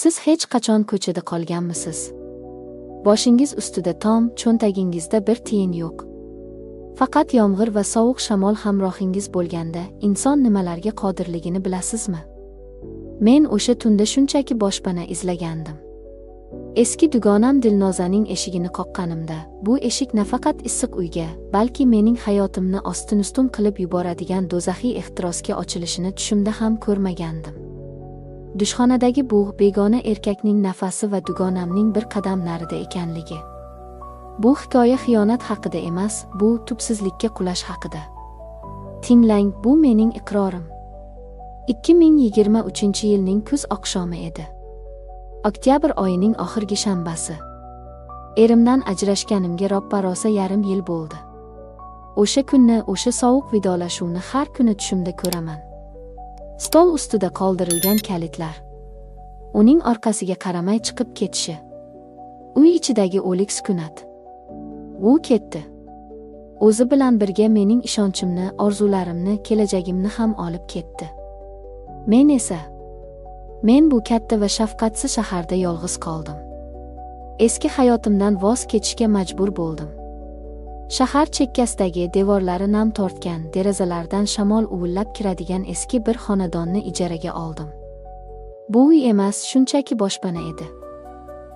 Siz hech qachon ko'chada qolganmisiz? Boshingiz ustida tom, cho'ntagingizda bir tiyin yo'q. Faqat yomg'ir va sovuq shamol hamrohingiz bo'lganda inson nimalarga qodirligini bilasizmi? Men o'sha tunda shunchaki boshpana izlagandim. Eski dugonam Dilnozaning eshigini qoqqanimda, bu eshik nafaqat issiq uyga, balki mening hayotimni ostin-ustun qilib yuboradigan do'zaxiy ehtirosga ochilishini tushimda ham ko'rmagandim. Dushxonadagi bug' begona erkakning nafasi va dugonamning bir qadam narida ekanligi. Bu hikoya xiyonat haqida emas, bu tubsizlikka qulash haqida. Tinglang, bu mening iqrorim. 2023-yilning kuz oqshomi edi. Oktyabr oyining oxirgi shanbasi. Erimdan ajrashganimga roppa-rosa yarim yil bo'ldi. O'sha kunni, o'sha sovuq vidolashuvni har kuni tushimda ko'raman. Stol ustida qoldirilgan kalitlar. Uning orqasiga qaramay chiqib ketishi. Uy ichidagi o'lik sukunat. U ketdi. O'zi bilan birga mening ishonchimni, orzularimni, kelajagimni ham olib ketdi. Men bu katta va shafqatsiz shaharda yolg'iz qoldim. Eski hayotimdan voz kechishga majbur bo'ldim. Shahar chekkasidagi devorlari nam tortgan, derazalardan shamol uvillab kiradigan eski bir xonadonni ijaraga oldim. Bu uy emas, shunchaki boshpana edi.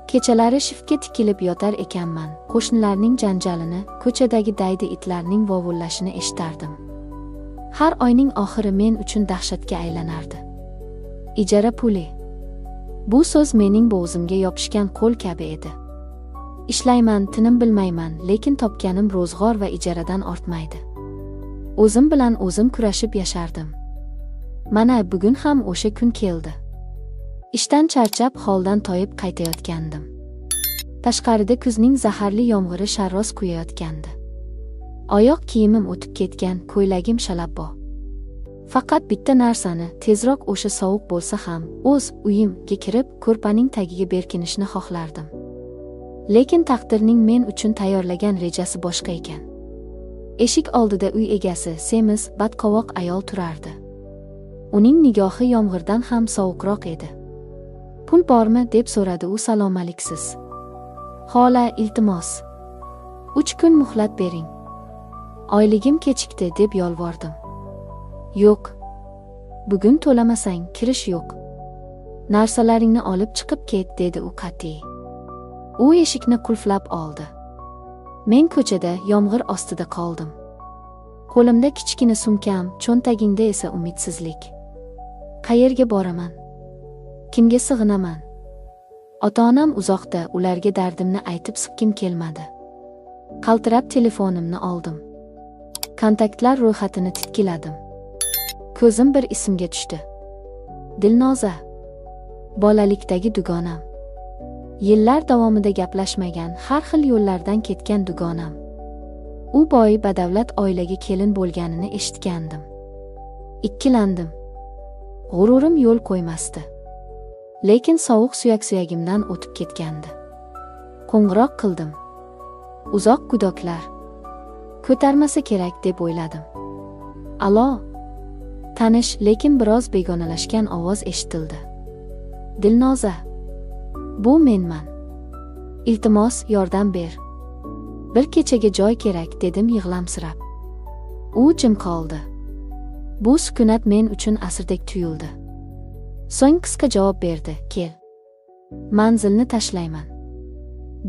Kechalari shiftga tikilib yotar ekanman, qo'shnilarning janjalini, ko'chadagi daydi itlarning vovullashini eshitardim. Har oyning oxiri men uchun dahshatga aylanardi. Ijara puli. Bu so'z mening bo'g'zimga yopishgan qo'l kabi edi. Ishlayman, tinim bilmayman, lekin topganim ro'zg'or va ijaradan ortmaydi. O'zim bilan o'zim kurashib yashardim. Mana bugun ham o'sha kun keldi. Ishdan charchab, holdan toyib qaytayotgandim. Tashqarida kuzning zaharli yomg'iri sharros quyayotgandi. Oyoq kiyimim o'tib ketgan, ko'ylagim shalabbo. Faqat bitta narsani, tezroq o'sha sovuq bo'lsa ham, o'z uyimga kirib, ko'rpaning tagiga berkinishni xohlardim. Lekin taqdirning men uchun tayyorlagan rejasi boshqa ekan. Eshik oldida uy egasi, semiz, badqovoq ayol turardi. Uning nigohi yomg'irdan ham sovuqroq edi. Pul bormi deb so'radi u salom-aliksiz. Xola, iltimos. 3 kun muhlat bering. Oyligim kechikdi deb yolvordim. Yo'q. Bugun to'lamasang kirish yo'q. Narsalaringni olib chiqib ket dedi u qat'iy. U eshikni qulflab oldi. Men ko'chada yomg'ir ostida qoldim. Qo'limda kichkina sumkam, cho'ntagimda esa umidsizlik. Qayerga boraman? Kimga sig'inaman? Ota-onam uzoqda, ularga dardimni aytib siqkim kelmadi. Qaltirab telefonimni oldim. Kontaktlar ro'yxatini titkiladim. Ko'zim bir ismga tushdi. Dilnoza. Bolalikdagi dugonam. Yillar davomida gaplashmagan, har xil yo'llardan ketgan dugonam. U boy badavlat oilaga kelin bo'lganini eshitgandim. Ikkilandim. G'ururim yo'l qo'ymasdi. Lekin sovuq suyak-suyagimdan o'tib ketgandi. Qo'ng'iroq qildim. Uzoq gudoklar. Ko'tarmasa kerak deb o'yladim. Alo. Tanish, lekin biroz begonalashgan ovoz eshitildi. Dilnoza. Bu menman. Iltimos, yordam ber. Bir kechaga joy kerak dedim yig'lamsirab. U jim qoldi. Bu sukunat men uchun asrdek tuyuldi. So'ng qisqa javob berdi, kel. Manzilni tashlayman.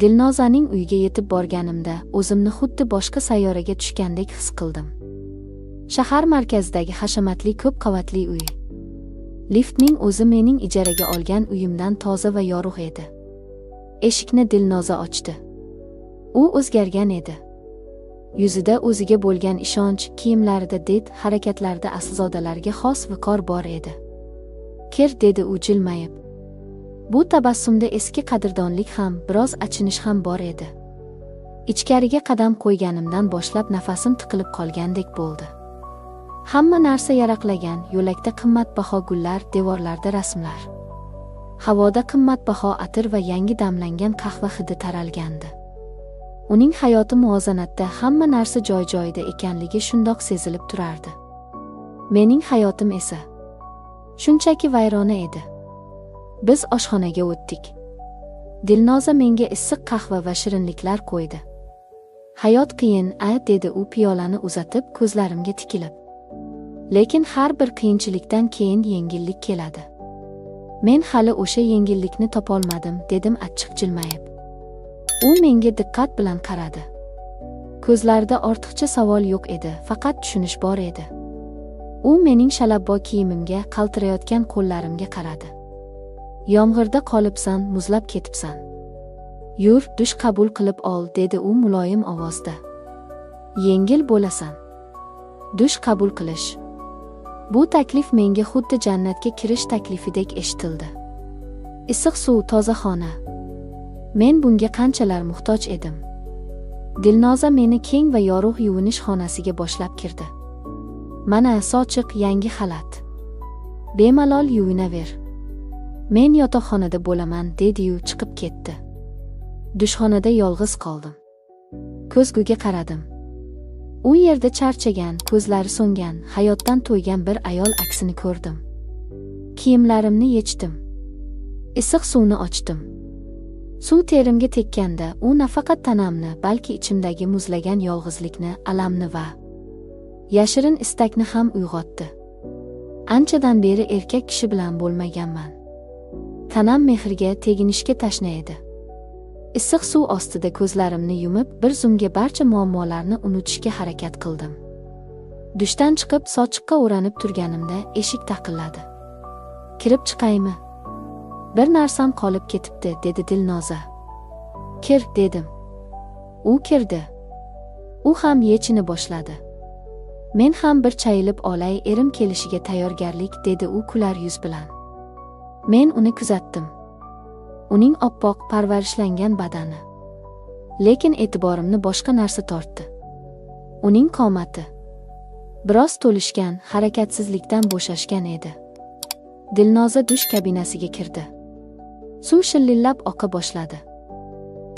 Dilnozaning uyiga yetib borganimda o'zimni xuddi boshqa sayyoraga tushgandek his qildim. Shahar markazidagi hashamatli ko'p qavatli uy. Liftning o'zi mening ijaraga olgan uyimdan toza va yorug' edi. Eshikni Dilnoza ochdi. U o'zgargan edi. Yuzida o'ziga bo'lgan ishonch, kiyimlarida did, harakatlarida aslzodalarga xos viqor bor edi. Kir dedi u jilmayib. Bu tabassumda eski qadrdonlik ham, biroz achinish ham bor edi. Ichkariga qadam qo'yganimdan boshlab nafasim tiqilib qolgandek bo'ldi. Hamma narsa yaraqlagan, yo'lakda qimmatbaho gullar, devorlarda rasmlar. Havoda qimmatbaho atir va yangi damlangan qahva hidi taralgandi. Uning hayoti muvozanatda, hamma narsa joy-joyida ekanligi shundoq sezilib turardi. Mening hayotim esa shunchaki vayrona edi. Biz oshxonaga o'tdik. Dilnoza menga issiq qahva va shirinliklar qo'ydi. Hayot qiyin, dedi u piyolani uzatib ko'zlarimga tikilib. Lekin har bir qiyinchilikdan keyin yengillik keladi. Men hali o'sha yengillikni topolmadim, dedim achchiq jilmayib. U menga diqqat bilan qaradi. Ko'zlarida ortiqcha savol yo'q edi, faqat tushunish bor edi. U mening shalabbo kiyimimga, qaltirayotgan qo'llarimga qaradi. Yomg'irda qolibsan, muzlab ketibsan. Yur, dush qabul qilib ol, dedi u muloyim ovozda. Yengil bo'lasan. Dush qabul qilish. Bu taklif menga xuddi jannatga kirish taklifidek eshitildi. Issiq suv, toza xona. Men bunga qanchalar muhtoj edim. Dilnoza meni keng va yorug' yuvinish xonasiga boshlab kirdi. Mana sochiq yangi xalat. Bemalol yuvinaver. Men yotoqxonada bo'laman, dedi-yu chiqib ketdi. Dushxonada yolg'iz qoldim. Ko'zguga qaradim. U yerda charchagan, ko'zlari so'ngan, hayotdan to'ygan bir ayol aksini ko'rdim. Kiyimlarimni yechdim. Issiq suvni ochdim. Suv terimga tekkanda, u nafaqat tanamni, balki ichimdagi muzlagan yolg'izlikni, alamni va yashirin istakni ham uyg'otdi. Anchadan beri erkak kishi bilan bo'lmaganman. Tanam mehrga, teginishga tashna edi. Issiq suv ostida ko'zlarimni yumib, bir zumga barcha muammolarni unutishga harakat qildim. Dushdan chiqib, sochiqqa o'ranib turganimda eshik taqilladi. Kirib chiqaymi? Bir narsam qolib ketibdi, dedi Dilnoza. Kir, dedim. U kirdi. U ham yechini boshladi. Men ham bir chayilib olay, erim kelishiga tayyorgarlik, dedi u kular yuz bilan. Men uni kuzatdim. Uning oppoq, parvarishlangan badani. Lekin e'tiborimni boshqa narsa tortdi. Uning qomati. Biroz to'lishgan, harakatsizlikdan bo'shashgan edi. Dilnoza dush kabinasiga kirdi. Suv shillillab oqa boshladi.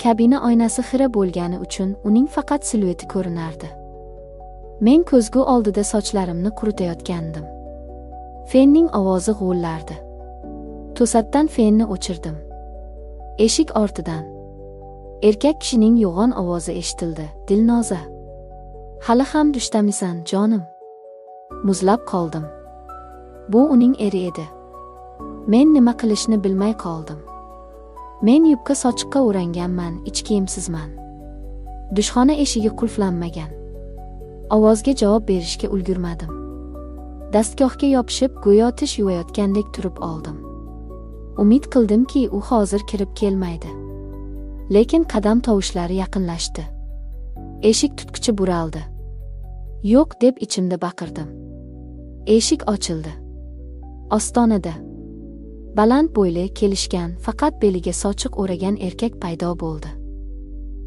Kabina oynasi xira bo'lgani uchun uning faqat silueti ko'rinardi. Men ko'zgu oldida sochlarimni quritayotgandim. Fenning ovozi g'ullardi. To'satdan fenni o'chirdim. Eshik ortidan erkak kishining yo'g'on ovozi eshitildi. Dilnoza, hali ham dushdamisan, jonim? Muzlab qoldim. Bu uning eri edi. Men nima qilishni bilmay qoldim. Men yubka sochiqqa o'ranganman, ich kiyimsizman. Dushxona eshigi qulflanmagan. Ovozga javob berishga ulgurmadim. Dastgohga yopishib, go'yo tish yuvayotgandek turib oldim. Umid qildimki, u hozir kirib kelmaydi. Lekin qadam tovushlari yaqinlashdi. Eshik tutqichi buraldi. Yo'q, deb ichimda baqirdim. Eshik ochildi. Ostonada baland bo'yli, kelishgan, faqat beliga sochiq o'ragan erkak paydo bo'ldi.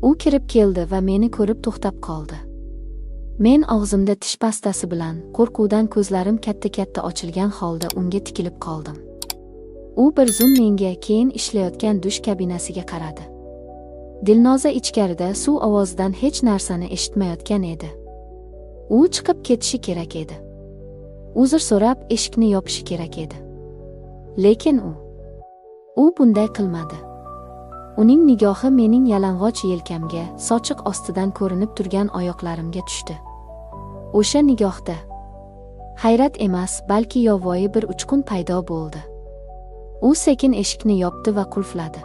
U kirib keldi va meni ko'rib to'xtab qoldi. Men og'zimda tish pastasi bilan, qo'rquvdan ko'zlarim katta-katta ochilgan holda unga tikilib qoldim. U bir zum menga, keyin ishlayotgan dush kabinasiga qaradi. Dilnoza ichkarida suv ovozidan hech narsani eshitmayotgan edi. U chiqib ketishi kerak edi. Uzr so'rab eshikni yopishi kerak edi. Lekin u bunday qilmadi. Uning nigohi mening yalang'och yelkamga, sochiq ostidan ko'rinib turgan oyoqlarimga tushdi. O'sha nigohda hayrat emas, balki yovvoyi bir uchqun paydo bo'ldi. U sekin eshikni yopdi va qulfladi.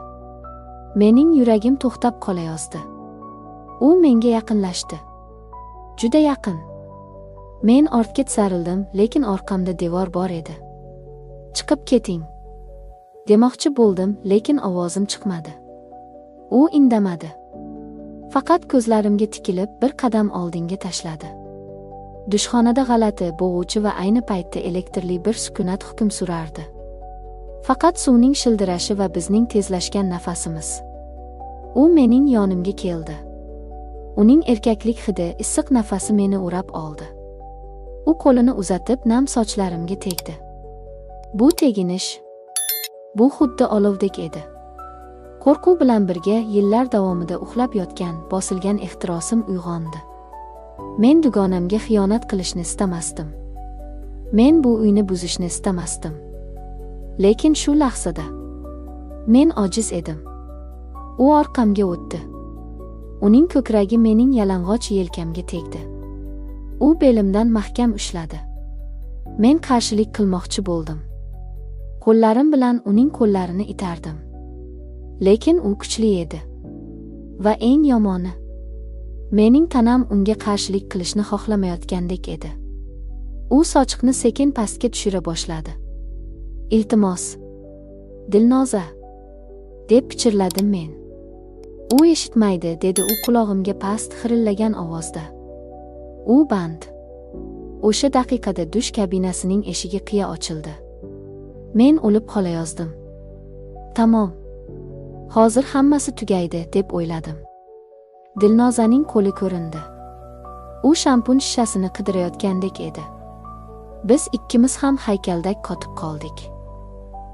Mening yuragim to'xtab qolayozdi. U menga yaqinlashdi. Juda yaqin. Men ortga tisarildim, lekin orqamda devor bor edi. Chiqib keting demoqchi bo'ldim, lekin ovozim chiqmadi. U indamadi. Faqat ko'zlarimga tikilib bir qadam oldinga tashladi. Dushxonada g'alati, bo'g'uvchi va ayni paytda elektrli bir sukunat hukm surardi. Faqat suvning shildirashi va bizning tezlashgan nafasimiz. U mening yonimga keldi. Uning erkaklik hidi, issiq nafasi meni o'rab oldi. U qo'lini uzatib nam sochlarimga tegdi. Bu teginish, bu xuddi olovdek edi. Qo'rquv bilan birga yillar davomida uxlab yotgan, bosilgan ehtirosim uyg'ondi. Men dugonamga xiyonat qilishni istamasdim. Men bu uyni buzishni istamasdim. Lekin shu lahzada Men ojiz edim. U orqamga o'tdi. Uning ko'kragi mening yalang'och yelkamga tegdi. U belimdan mahkam ushladi. Men qarshilik qilmoqchi bo'ldim. Qo'llarim bilan uning qo'llarini itardim. Lekin u kuchli edi. Va eng yomoni, mening tanam unga qarshilik qilishni xohlamayotgandek edi. U sochiqni sekin pastga tushira boshladi. Iltimos, Dilnoza, deb pichirladim men. U eshitmaydi, dedi u qulog'imga past xirillagan ovozda. U band. O'sha daqiqada dush kabinasining eshigi qiya ochildi. Men o'lib qolayozdim. Tamom. Hozir hammasi tugaydi, deb o'yladim. Dilnozaning qo'li ko'rindi. U shampun shishasini qidirayotgandek edi. Biz ikkimiz ham haykaldek qotib qoldik.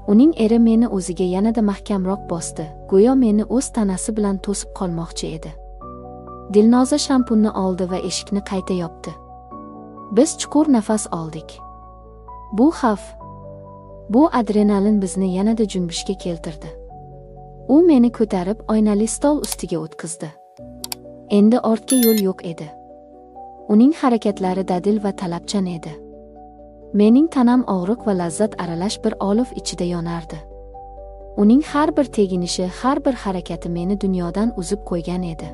Uning eri meni o'ziga yanada mahkamroq bosdi, go'yo meni o'z tanasi bilan to'sib qolmoqchi edi. Dilnoza shampunni oldi va eshikni qayta yopdi. Biz chuqur nafas oldik. Bu xavf, bu adrenalin bizni yanada junbishga keltirdi. U meni ko'tarib oynali stol ustiga o'tkazdi. Endi ortga yo'l yo'q edi. Uning harakatlari dadil va talabchan edi. Mening tanam og'riq va lazzat aralash bir olov ichida yonardi. Uning har bir teginishi, har bir harakati meni dunyodan uzib qo'ygan edi.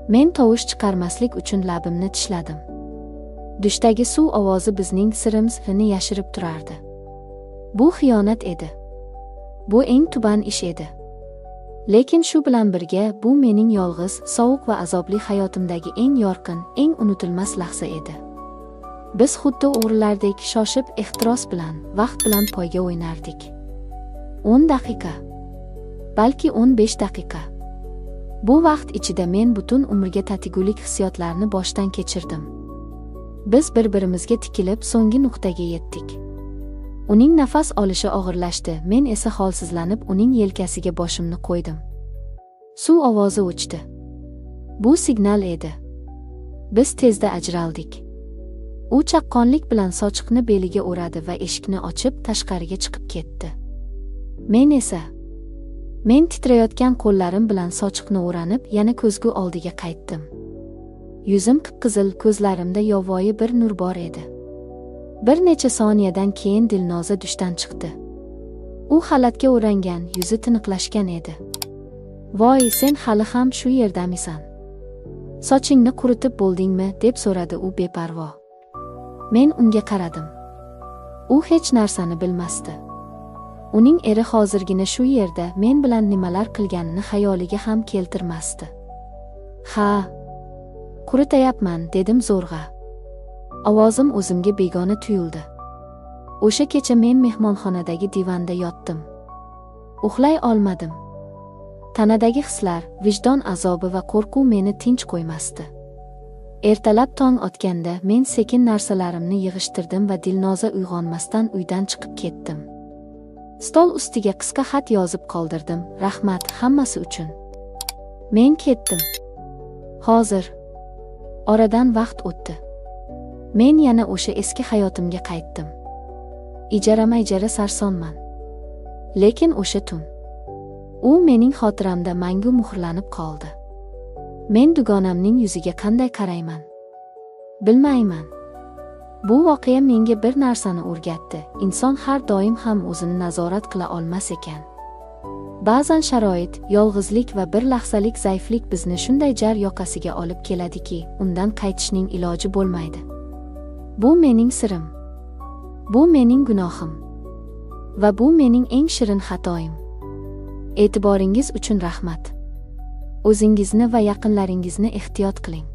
Men tovush chiqarmaslik uchun labimni tishladim. Dushdagi suv ovozi bizning sirimizni yashirib turardi. Bu xiyonat edi. Bu eng tuban ish edi. Lekin shu bilan birga bu mening yolg'iz, sovuq va azobli hayotimdagi eng yorqin, eng unutilmas lahza edi. Biz xuddi o'g'rilardek shoshib, ehtiros bilan, vaqt bilan poyga o'ynardik. 10 daqiqa, balki 15 daqiqa. Bu vaqt ichida men butun umrga tatigulik hissiyotlarni boshdan kechirdim. Biz bir-birimizga tikilib so'nggi nuqtaga yetdik. Uning nafas olishi og'irlashdi, men esa holsizlanib uning yelkasiga boshimni qo'ydim. Suv ovozi o'chdi. Bu signal edi. Biz tezda ajraldik. U chaqqonlik bilan sochiqni beliga o'radi va eshikni ochib tashqariga chiqib ketdi. Men titrayotgan qo'llarim bilan sochiqni o'ranib, yana ko'zgu oldiga qaytdim. Yuzim qip-qizil, ko'zlarimda yovvoyi bir nur bor edi. Bir necha soniyadan keyin Dilnoza dushdan chiqdi. U xalatga o'rangan, yuzi tiniqlashgan edi. "Voy, sen hali ham shu yerdamisan? Sochingni quritib bo'ldingmi?" deb so'radi u beparvo. Men unga qaradim. U hech narsani bilmasdi. Uning eri hozirgina shu yerda men bilan nimalar qilganini xayoliga ham keltirmasdi. "Ha, quritayapman", dedim zo'rg'a. Ovozim o'zimga begona tuyuldi. O'sha kecha men mehmonxonadagi divanda yotdim. Uxlay olmadim. Tanadagi hislar, vijdon azobi va qo'rquv meni tinch qo'ymasdi. Ertalab tong otganda men sekin narsalarimni yig'ishtirdim va Dilnoza uyg'onmasdan uydan chiqib ketdim. Stol ustiga qisqa xat yozib qoldirdim: "Rahmat hammasi uchun. Men ketdim. Hozir." Oradan vaqt o'tdi. Men yana o'sha eski hayotimga qaytdim. Ijara sarsonman. Lekin o'sha tun, u mening xotiramda mangu muhrlanib qoldi. Men dugonamning yuziga qanday qarayman? Bilmayman. Bu voqea menga bir narsani o'rgatdi. Inson har doim ham o'zini nazorat qila olmas ekan. Ba'zan sharoit, yolg'izlik va bir lahzalik zaiflik bizni shunday jar yoqasiga olib keladiki, undan qaytishning iloji bo'lmaydi. Bu mening sirim. Bu mening gunohim. Va bu mening eng shirin xatoim. E'tiboringiz uchun rahmat. O'zingizni va yaqinlaringizni ehtiyot qiling.